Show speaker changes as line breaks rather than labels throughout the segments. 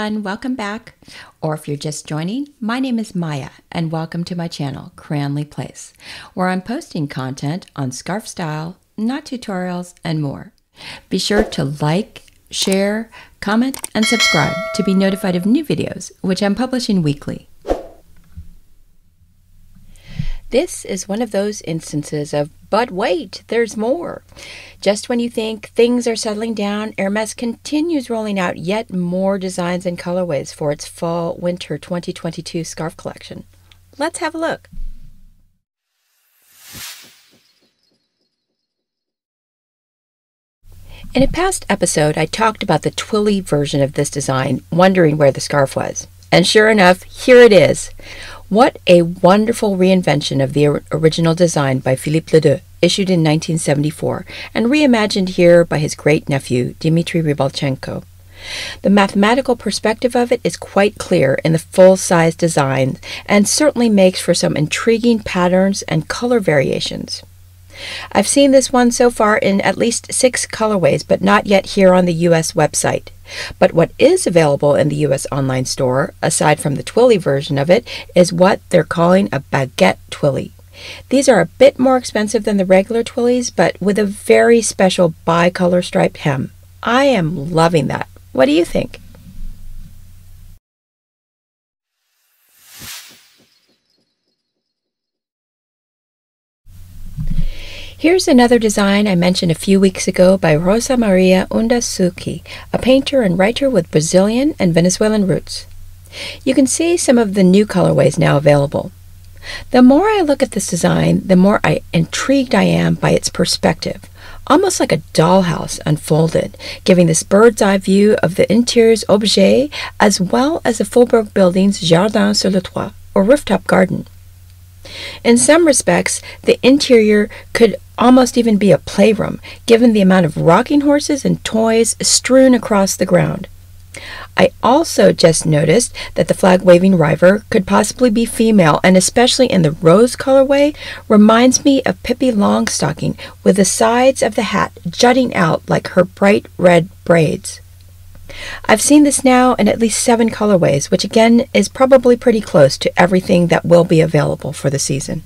everyone, welcome back. Or if you're just joining, my name is Maya and welcome to my channel, Cranley Place, where I'm posting content on scarf style, knot tutorials, and more. Be sure to like, share, comment, and subscribe to be notified of new videos, which I'm publishing weekly. This is one of those instances of, but wait, there's more. Just when you think things are settling down, Hermès continues rolling out yet more designs and colorways for its Fall/Winter 2022 scarf collection. Let's have a look. In a past episode, I talked about the twilly version of this design, wondering where the scarf was. And sure enough, here it is. What a wonderful reinvention of the original design by Philippe Ledoux, issued in 1974, and reimagined here by his great-nephew, Dimitri. The mathematical perspective of it is quite clear in the full-size design, and certainly makes for some intriguing patterns and color variations. I've seen this one so far in at least 6 colorways, but not yet here on the US website. But what is available in the US online store, aside from the twilly version of it, is what they're calling a baguette twilly. These are a bit more expensive than the regular twillies, but with a very special bicolor striped hem. I am loving that. What do you think? Here's another design I mentioned a few weeks ago by Rosa Maria Unda Souki, a painter and writer with Brazilian and Venezuelan roots. You can see some of the new colorways now available. The more I look at this design, the more intrigued I am by its perspective, almost like a dollhouse unfolded, giving this bird's eye view of the interior's Objets as well as the Faubourg building's Jardin sur le Toit, or rooftop garden. In some respects, the interior could almost even be a playroom, given the amount of rocking horses and toys strewn across the ground. I also just noticed that the flag-waving rider could possibly be female, and especially in the rose colorway, reminds me of Pippi Longstocking, with the sides of the hat jutting out like her bright red braids. I've seen this now in at least 7 colorways, which again is probably pretty close to everything that will be available for the season.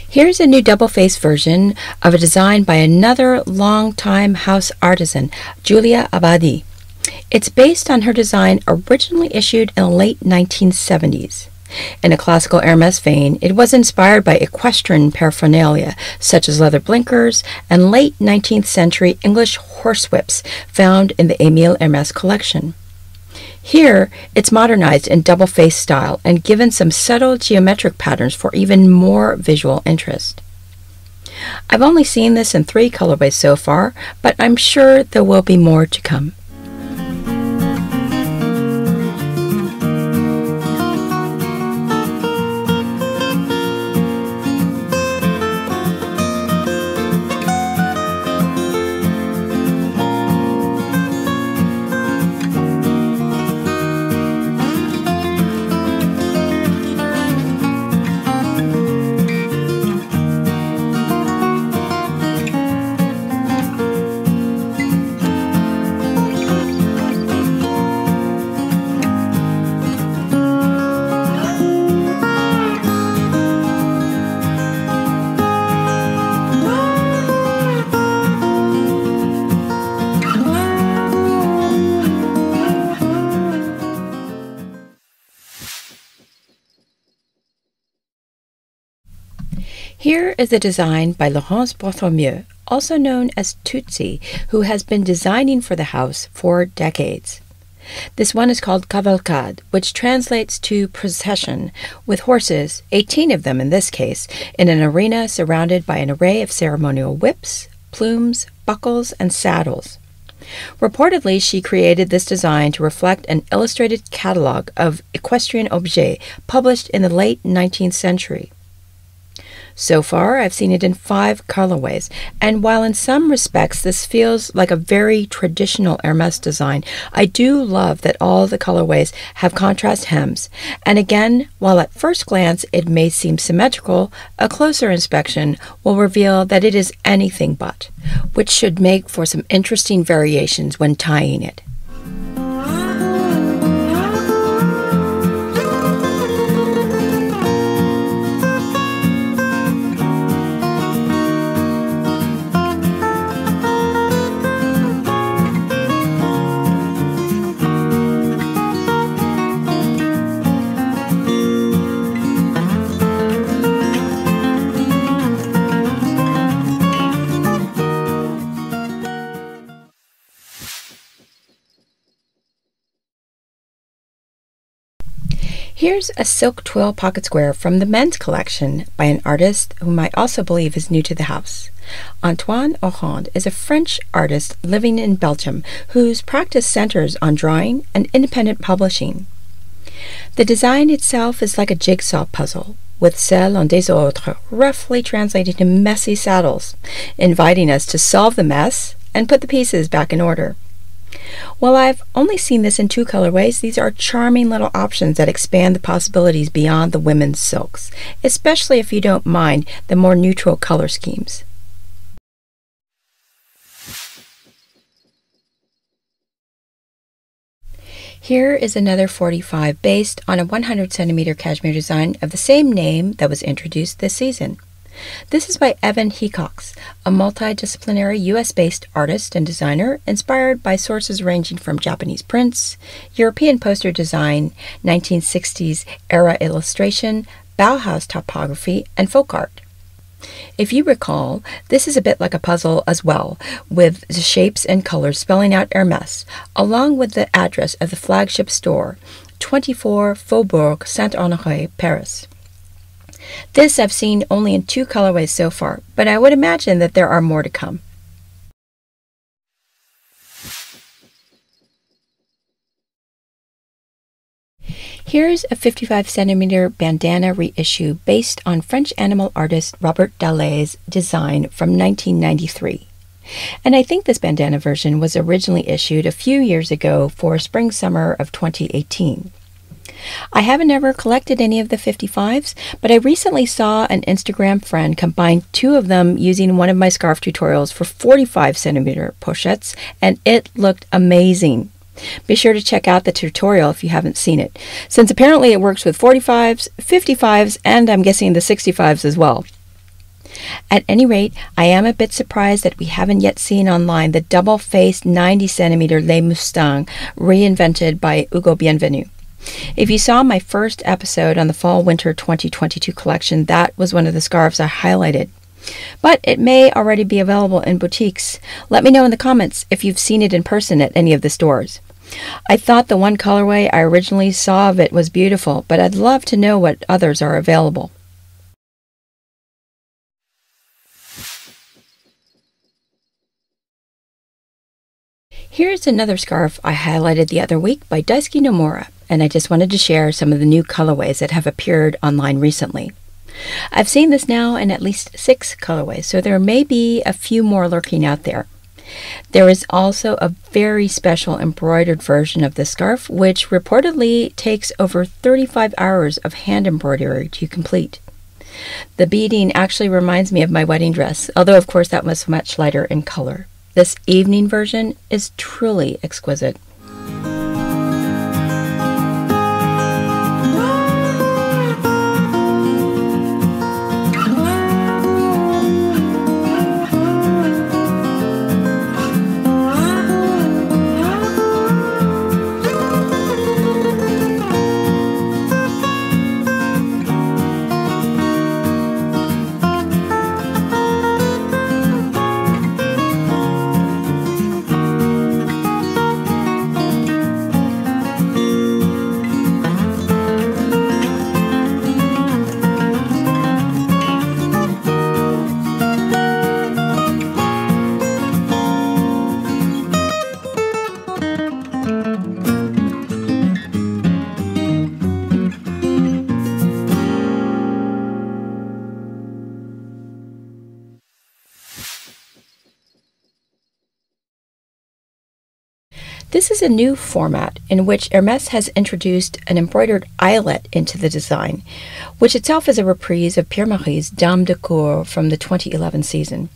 Here's a new double-face version of a design by another long-time house artisan, Julia Abadie. It's based on her design originally issued in the late 1970s. In a classical Hermès vein, it was inspired by equestrian paraphernalia, such as leather blinkers and late 19th century English horsewhips found in the Émile Hermès collection. Here, it's modernized in double-face style and given some subtle geometric patterns for even more visual interest. I've only seen this in 3 colorways so far, but I'm sure there will be more to come. Here is a design by Laurence Bourthoumieux, also known as Tootsie, who has been designing for the house for decades. This one is called Cavalcade, which translates to procession, with horses, 18 of them in this case, in an arena surrounded by an array of ceremonial whips, plumes, buckles, and saddles. Reportedly, she created this design to reflect an illustrated catalogue of equestrian objets published in the late 19th century. So far, I've seen it in 5 colorways, and while in some respects this feels like a very traditional Hermes design, I do love that all the colorways have contrast hems, and again, while at first glance it may seem symmetrical, a closer inspection will reveal that it is anything but, which should make for some interesting variations when tying it. Here's a silk twill pocket square from the men's collection by an artist whom I also believe is new to the house. Antoine Orand is a French artist living in Belgium whose practice centers on drawing and independent publishing. The design itself is like a jigsaw puzzle, with Selle and Desordre roughly translated to messy saddles, inviting us to solve the mess and put the pieces back in order. While I've only seen this in 2 colorways, these are charming little options that expand the possibilities beyond the women's silks, especially if you don't mind the more neutral color schemes. Here is another 45 based on a 100 centimeter cashmere design of the same name that was introduced this season. This is by Evan Hecox, a multidisciplinary US-based artist and designer inspired by sources ranging from Japanese prints, European poster design, 1960s era illustration, Bauhaus topography, and folk art. If you recall, this is a bit like a puzzle as well, with the shapes and colors spelling out Hermes, along with the address of the flagship store, 24 Faubourg Saint-Honoré, Paris. This I've seen only in 2 colorways so far, but I would imagine that there are more to come. Here's a 55 centimeter bandana reissue based on French animal artist Robert Dallet's design from 1993. And I think this bandana version was originally issued a few years ago for spring-summer of 2018. I haven't ever collected any of the 55s, but I recently saw an Instagram friend combine 2 of them using one of my scarf tutorials for 45 centimeter pochettes, and it looked amazing. Be sure to check out the tutorial if you haven't seen it, since apparently it works with 45s, 55s, and I'm guessing the 65s as well. At any rate, I am a bit surprised that we haven't yet seen online the double-faced 90 centimeter Les Mustangs reinvented by Hugo Bienvenu. If you saw my first episode on the Fall-Winter 2022 collection, that was one of the scarves I highlighted. But it may already be available in boutiques. Let me know in the comments if you've seen it in person at any of the stores. I thought the one colorway I originally saw of it was beautiful, but I'd love to know what others are available. Here's another scarf I highlighted the other week by Daiske Nomura, and I just wanted to share some of the new colorways that have appeared online recently. I've seen this now in at least 6 colorways, so there may be a few more lurking out there. There is also a very special embroidered version of this scarf, which reportedly takes over 35 hours of hand embroidery to complete. The beading actually reminds me of my wedding dress, although of course that was much lighter in color. This evening version is truly exquisite. This is a new format in which Hermès has introduced an embroidered eyelet into the design, which itself is a reprise of Pierre Marie's Dame de Coeur from the 2011 season.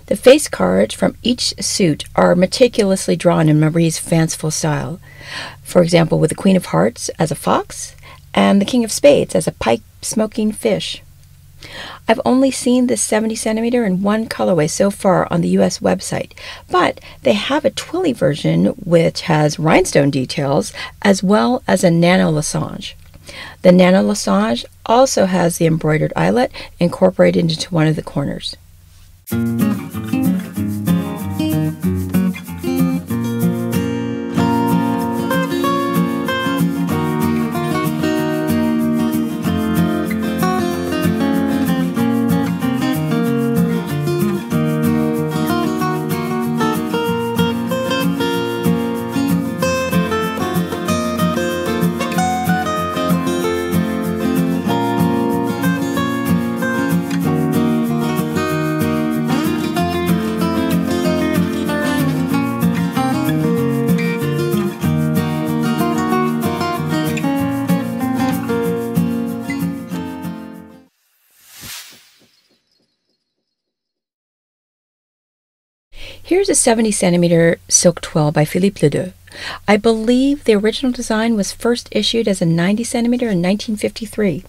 The face cards from each suit are meticulously drawn in Marie's fanciful style, for example with the Queen of Hearts as a fox and the King of Spades as a pipe-smoking fish. I've only seen this 70 centimeter in one colorway so far on the US website, but they have a Twilly version which has rhinestone details as well as a nano losange. The nano losange also has the embroidered eyelet incorporated into one of the corners. Here's a 70 centimeter silk twill by Philippe Ledoux. I believe the original design was first issued as a 90 centimeter in 1953.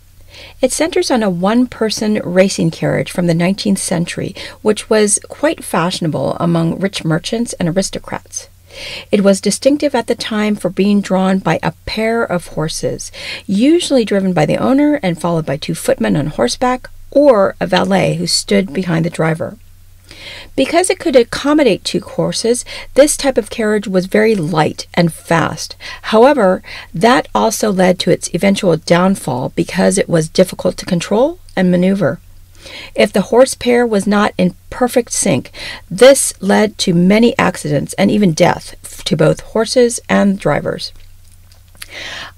It centers on a one-person racing carriage from the 19th century, which was quite fashionable among rich merchants and aristocrats. It was distinctive at the time for being drawn by a pair of horses, usually driven by the owner and followed by two footmen on horseback or a valet who stood behind the driver. Because it could accommodate two horses, this type of carriage was very light and fast. However, that also led to its eventual downfall because it was difficult to control and maneuver. If the horse pair was not in perfect sync, this led to many accidents and even death to both horses and drivers.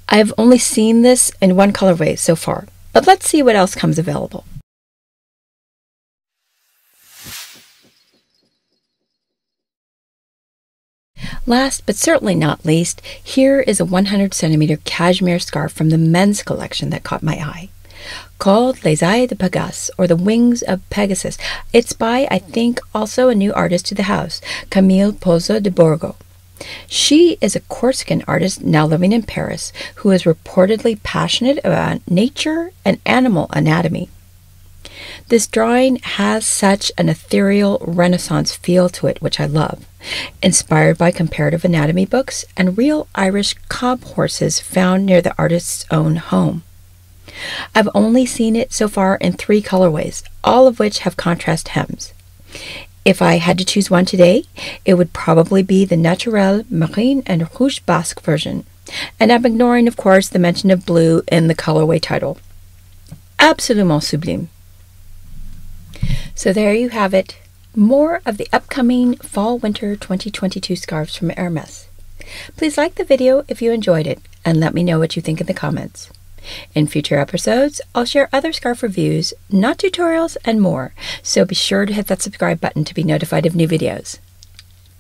I've only seen this in one colorway so far, but let's see what else comes available. Last but certainly not least, here is a 100 centimeter cashmere scarf from the men's collection that caught my eye. Called Les Ailes de Pegase, or the Wings of Pegasus. It's by, I think, also a new artist to the house, Camille Pozzo de Borgo. She is a Corsican artist now living in Paris who is reportedly passionate about nature and animal anatomy. This drawing has such an ethereal Renaissance feel to it, which I love, inspired by comparative anatomy books and real Irish cob horses found near the artist's own home. I've only seen it so far in 3 colorways, all of which have contrast hems. If I had to choose one today, it would probably be the Naturel, Marine, and Rouge Basque version, and I'm ignoring, of course, the mention of blue in the colorway title. Absolument sublime. So there you have it, more of the upcoming Fall-Winter 2022 scarves from Hermès. Please like the video if you enjoyed it, and let me know what you think in the comments. In future episodes, I'll share other scarf reviews, not tutorials, and more, so be sure to hit that subscribe button to be notified of new videos.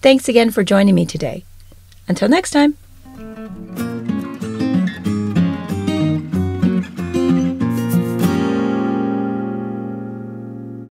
Thanks again for joining me today. Until next time!